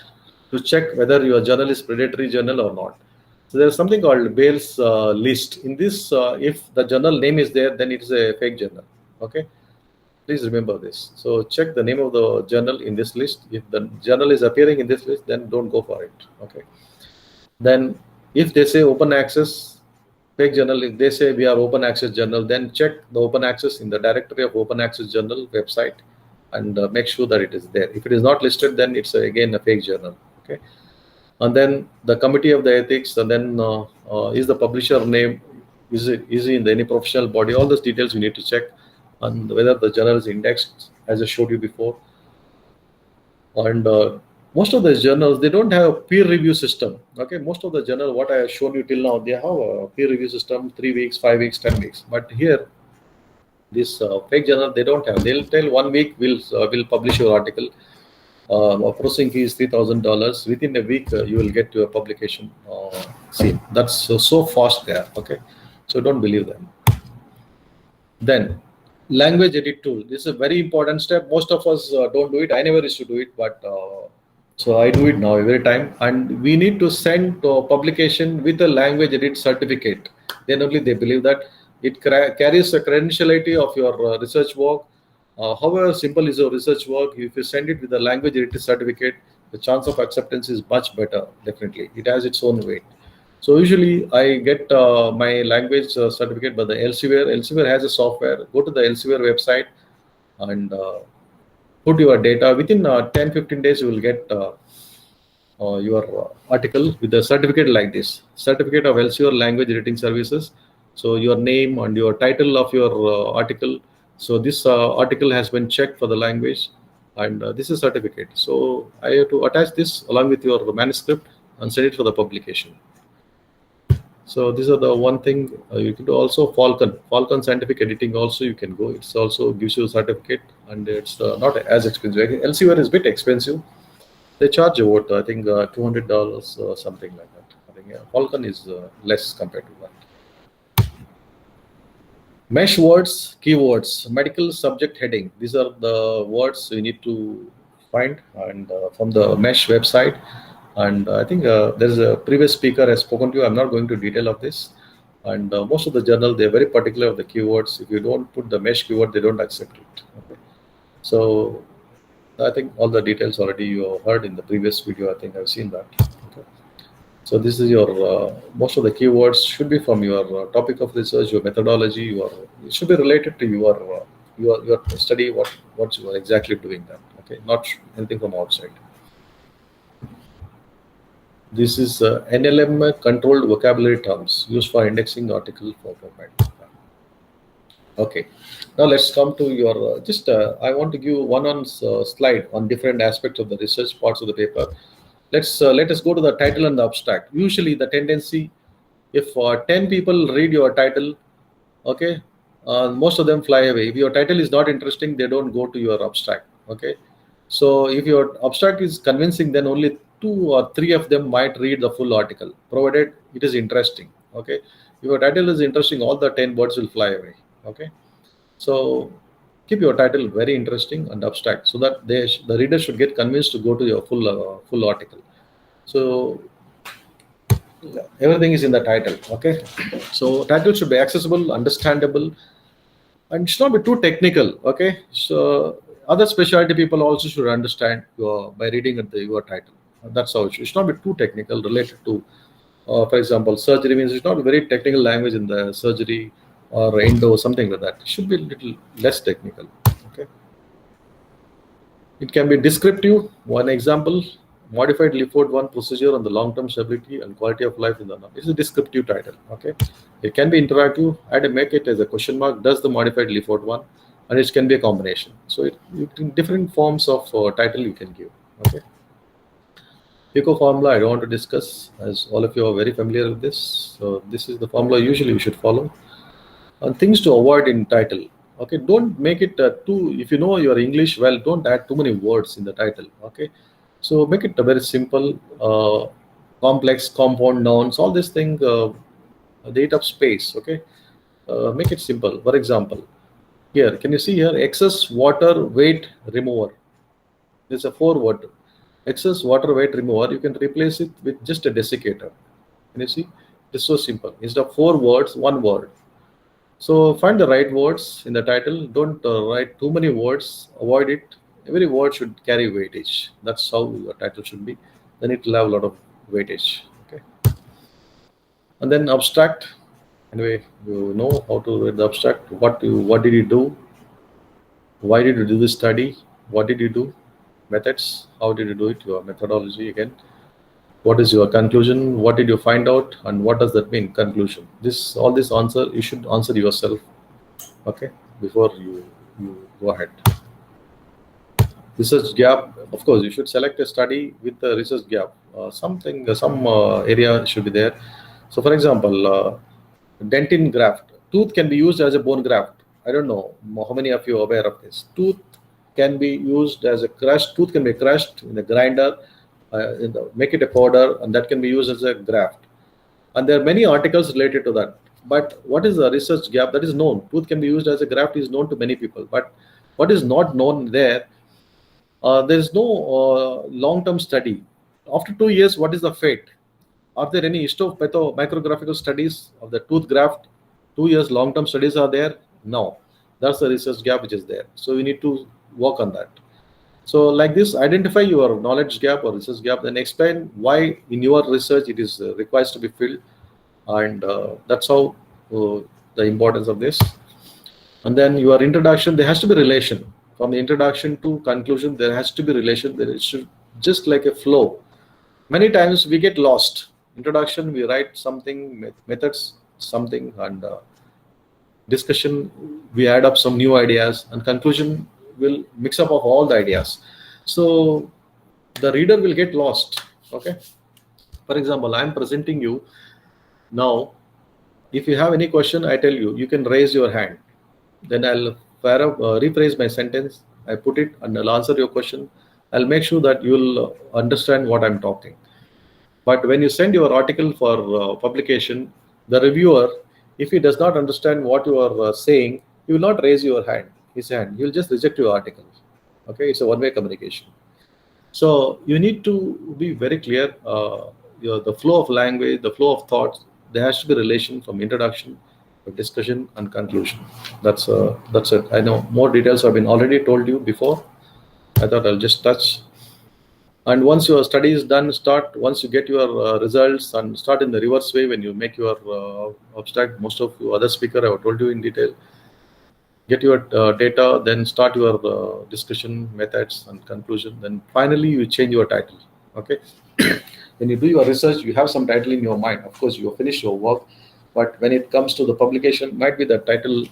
to check whether your journal is predatory journal or not. So there's something called Bales list. In this, if the journal name is there, then it is a fake journal. Okay. Please remember this. So check the name of the journal in this list. If the journal is appearing in this list, then don't go for it. Okay. Then if they say open access, fake journal, if they say we are open access journal, then check the open access in the directory of open access journal website and make sure that it is there. If it is not listed, then it's again a fake journal. Okay. And then the committee of the ethics, and then is the publisher name, is he in any professional body? All those details you need to check, and whether the journal is indexed, as I showed you before. And most of the journals, they don't have a peer review system. Okay, most of the journal, what I have shown you till now, they have a peer review system, 3 weeks, 5 weeks, 10 weeks. But here, this fake journal, they don't have. They'll tell 1 week we'll publish your article. Processing fee is $3,000. Within a week, you will get your publication. See, that's so fast there. Okay, so don't believe them. Then language edit tool. This is a very important step. Most of us don't do it. I never used to do it, but So I do it now every time, and we need to send to publication with a language edit certificate. Then only they believe that it carries the credentiality of your research work. However simple is your research work, if you send it with a language edit certificate, the chance of acceptance is much better. Definitely, it has its own weight. So usually I get my language certificate by the Elsevier. Elsevier has a software. Go to the Elsevier website and put your data. Within 10-15 days, you will get your article with a certificate like this, certificate of Elsevier language editing services. So your name and your title of your article. So this article has been checked for the language, and this is certificate. So I have to attach this along with your manuscript and send it for the publication. So these are the one thing you can do. Also Falcon scientific editing also you can go. It's also gives you a certificate, and it's not as expensive. Elsevier is a bit expensive. They charge about I think $200 or something like that. I think Falcon is less compared to that. Mesh words, keywords, medical subject heading. These are the words you need to find, and from the Mesh website. And I think there's a previous speaker has spoken to you. I'm not going to detail of this. And most of the journal, they're very particular of the keywords. If you don't put the Mesh keyword, they don't accept it. Okay. So I think all the details already you heard in the previous video. I think I've seen that. Okay. So this is your most of the keywords should be from your topic of research, your methodology. It should be related to your study. What you are exactly doing that. Okay, not anything from outside. This is NLM controlled vocabulary terms used for indexing article format. Okay, now let's come to your I want to give one slide on different aspects of the research parts of the paper. Let us go to the title and the abstract. Usually the tendency, if 10 people read your title, okay, most of them fly away. If your title is not interesting, they don't go to your abstract. Okay, so if your abstract is convincing, then only 2 or 3 of them might read the full article, provided it is interesting. Okay, if your title is interesting, all the 10 birds will fly away. Okay, so keep your title very interesting and abstract, so that the reader should get convinced to go to your full article. So everything is in the title. Okay, so title should be accessible, understandable, and should not be too technical. Okay, so other specialty people also should understand by reading your title. That's how it should not be too technical related to, for example, surgery means it's not a very technical language in the surgery or endo, something like that. It should be a little less technical. Okay, it can be descriptive. One example: modified Lifford 1 procedure on the long-term stability and quality of life in the lung. It's a descriptive title. Okay, it can be interactive. Make it as a question mark. Does the modified Lifford 1, and it can be a combination. So different forms of title you can give. Okay. Pico formula I don't want to discuss, as all of you are very familiar with this. So this is the formula usually you should follow. And things to avoid in title. Okay, don't make it too. If you know your English well, don't add too many words in the title. Okay, so make it very simple, complex, compound nouns. All this thing they eat up space. Okay, make it simple. For example, here can you see here excess water weight remover? There's a 4-word. Excess water weight remover, you can replace it with just a desiccator. Can you see? It's so simple. Instead of 4 words, 1 word. So find the right words in the title. Don't write too many words. Avoid it. Every word should carry weightage. That's how your title should be. Then it will have a lot of weightage. Okay. And then abstract. Anyway, you know how to read the abstract. What did you do? Why did you do this study? What did you do? Methods, how did you do it, your methodology again, what is your conclusion, what did you find out, and what does that mean, conclusion. All this answer you should answer yourself, okay, before you go ahead. Research gap, of course you should select a study with the research gap. Some area should be there. So for example, dentin graft, tooth can be used as a bone graft. I don't know how many of you are aware of this. Tooth can be used as a crushed. Tooth can be crushed in a grinder, make it a powder, and that can be used as a graft. And there are many articles related to that. But what is the research gap? That is known. Tooth can be used as a graft is known to many people. But what is not known there, There is no long-term study. After 2 years, what is the fate? Are there any histopatho-micrographical studies of the tooth graft? 2 years long-term studies are there? No. That's the research gap which is there. So we need to work on that. So like this, identify your knowledge gap or research gap, then explain why in your research it is requires to be filled, and that's how the importance of this. And then your introduction, there has to be relation. From the introduction to conclusion, there has to be relation. There should just like a flow. Many times we get lost. Introduction, we write something, methods, something, and discussion, we add up some new ideas, and conclusion will mix up of all the ideas. So the reader will get lost. Okay. For example, I am presenting you now. If you have any question, I tell you, you can raise your hand. Then I'll rephrase my sentence. I put it and I'll answer your question. I'll make sure that you'll understand what I'm talking. But when you send your article for publication, the reviewer, if he does not understand what you are saying, he will not raise his hand. He'll just reject your article. Okay, it's a one-way communication. So you need to be very clear. The flow of language, the flow of thoughts. There has to be relation from introduction, discussion, and conclusion. That's it. I know more details have been already told you before. I thought I'll just touch. And once your study is done, once you get your results, and start in the reverse way when you make your abstract. Most of you other speaker I have told you in detail. Get your data, then start your discussion, methods, and conclusion. Then finally you change your title. Okay. When you do your research, you have some title in your mind. Of course, you have finished your work, but when it comes to the publication, might be the title,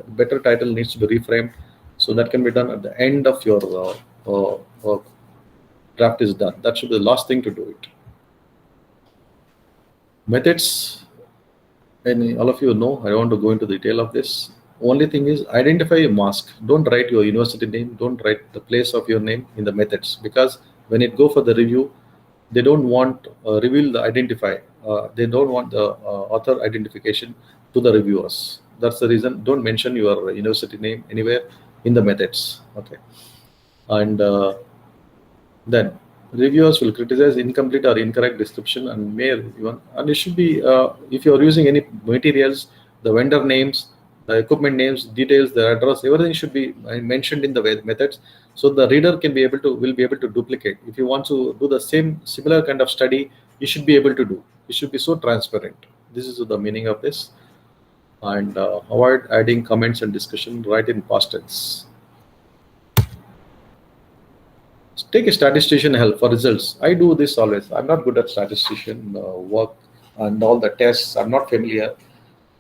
better title needs to be reframed. So that can be done at the end of your draft is done. That should be the last thing to do it. Methods, and all of you know, I don't want to go into the detail of this. Only thing is identify a mask. Don't write your university name. Don't write the place of your name in the methods, because when it go for the review, they don't want reveal the identify. They don't want the author identification to the reviewers. That's the reason. Don't mention your university name anywhere in the methods. Okay. And then reviewers will criticize incomplete or incorrect description and may even, and it should be if you are using any materials, the vendor names, the equipment names, details, the address, everything should be mentioned in the methods, so the reader will be able to duplicate. If you want to do the similar kind of study, you should be able to do. It should be so transparent. This is the meaning of this. And avoid adding comments and discussion. Write in past tense. Take a statistician help for results. I do this always. I'm not good at statistician work and all the tests. I'm not familiar.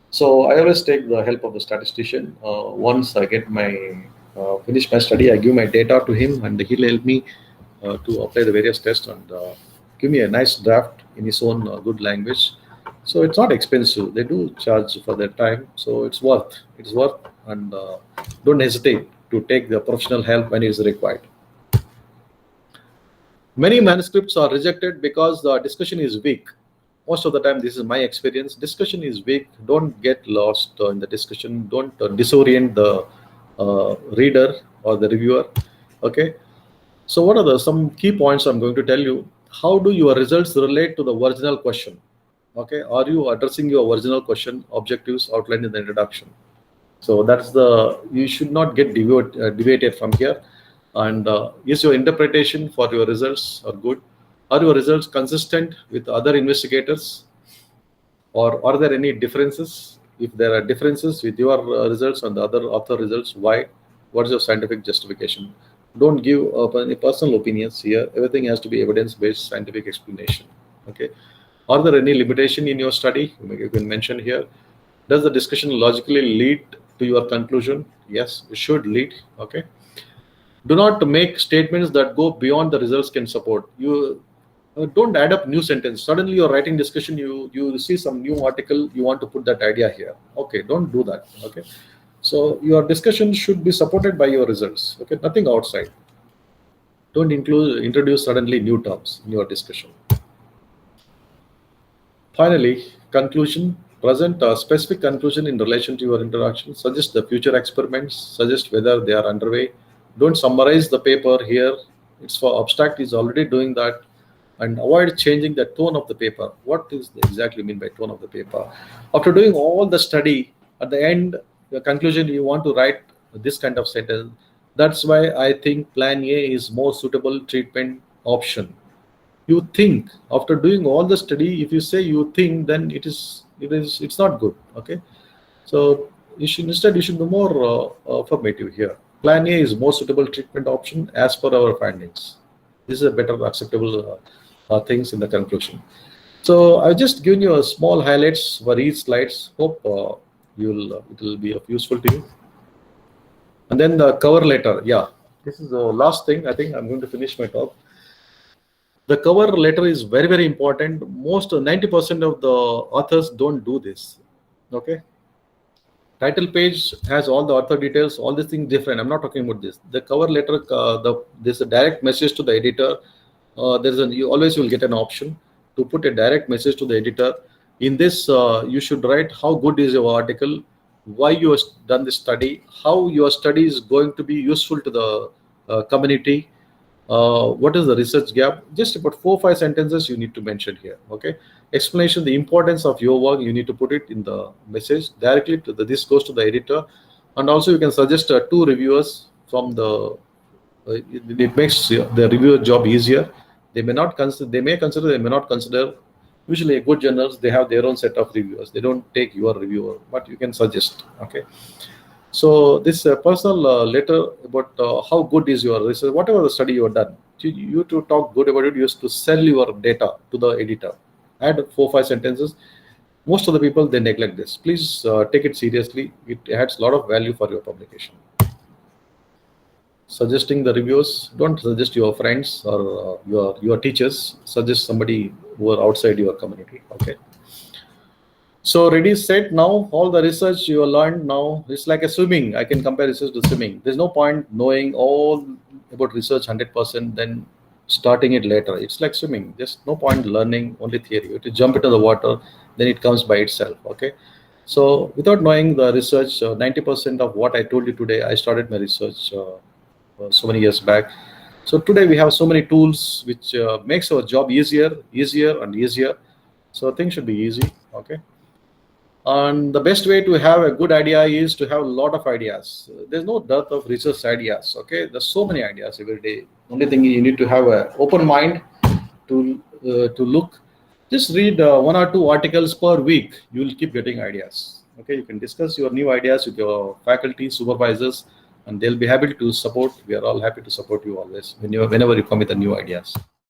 So I always take the help of the statistician. Once I get finish my study, I give my data to him, and he'll help me to apply the various tests and give me a nice draft in his own good language. So it's not expensive. They do charge for their time, so it's worth. It's worth, and don't hesitate to take the professional help when it is required. Many manuscripts are rejected because the discussion is weak. Most of the time, this is my experience. Discussion is weak. Don't get lost in the discussion. Don't disorient the reader or the reviewer. Okay. So what are some key points I'm going to tell you? How do your results relate to the original question? Okay. Are you addressing your original question objectives outlined in the introduction? So that's you should not get deviated from here. And is your interpretation for your results are good? Are your results consistent with other investigators, or are there any differences? If there are differences with your results and the other author results, why? What is your scientific justification? Don't give any personal opinions here. Everything has to be evidence-based scientific explanation. Okay. Are there any limitation in your study? You can mention here. Does the discussion logically lead to your conclusion? Yes, it should lead. Okay. Do not make statements that go beyond the results can support. You don't add up new sentence. Suddenly you're writing discussion, you see some new article, you want to put that idea here. Okay, don't do that. Okay. So your discussion should be supported by your results. Okay, nothing outside. Don't introduce suddenly new terms in your discussion. Finally, conclusion. Present a specific conclusion in relation to your introduction. Suggest the future experiments. Suggest whether they are underway. Don't summarize the paper here. It's for abstract is already doing that. And avoid changing the tone of the paper. What is exactly mean by tone of the paper? After doing all the study, at the end, the conclusion you want to write this kind of sentence. That's why I think plan A is more suitable treatment option. You think after doing all the study, if you say you think, then it's not good. Okay, so you should be more affirmative here. Plan A is more suitable treatment option as per our findings. This is a better acceptable things in the conclusion. So I've just given you a small highlights for each slides. Hope it will be of useful to you. And then the cover letter. Yeah, this is the last thing. I think I'm going to finish my talk. The cover letter is very, very important. Most 90% of the authors don't do this. Okay. Title page has all the author details, all these things different. I'm not talking about this. The cover letter, there's a direct message to the editor. You always will get an option to put a direct message to the editor. In this, you should write how good is your article, why you have done this study, how your study is going to be useful to the community, what is the research gap. Just about 4-5 sentences you need to mention here. Okay, explanation, the importance of your work, you need to put it in the message directly to this goes to the editor. And also you can suggest 2 reviewers from the it makes the reviewer job easier. They may not consider, they may consider, they may not consider. Usually a good journals, they have their own set of reviewers. They don't take your reviewer, but you can suggest. Okay, so this personal letter about how good is your research, whatever the study you have done, you to talk good about it, you used to sell your data to the editor. Add 4-5 sentences. Most of the people, they neglect this. Please take it seriously. It adds a lot of value for your publication. Suggesting the reviews, don't suggest your friends or your teachers. Suggest somebody who are outside your community. Okay. So ready, set. Now all the research you learned now, it's like a swimming. I can compare research to swimming. There's no point knowing all about research 100%, then starting it later. It's like swimming. There's no point learning only theory. You have to jump into the water, then it comes by itself. Okay. So without knowing the research, 90% of what I told you today, I started my research so many years back. So today we have so many tools which makes our job easier and easier. So things should be easy. Okay. And the best way to have a good idea is to have a lot of ideas. There's no dearth of research ideas. Okay, there's so many ideas every day. Only thing you need to have an open mind to look. Just read 1 or 2 articles per week. You will keep getting ideas. Okay, you can discuss your new ideas with your faculty, supervisors, and they'll be happy to support. We are all happy to support you always whenever you come with the new ideas.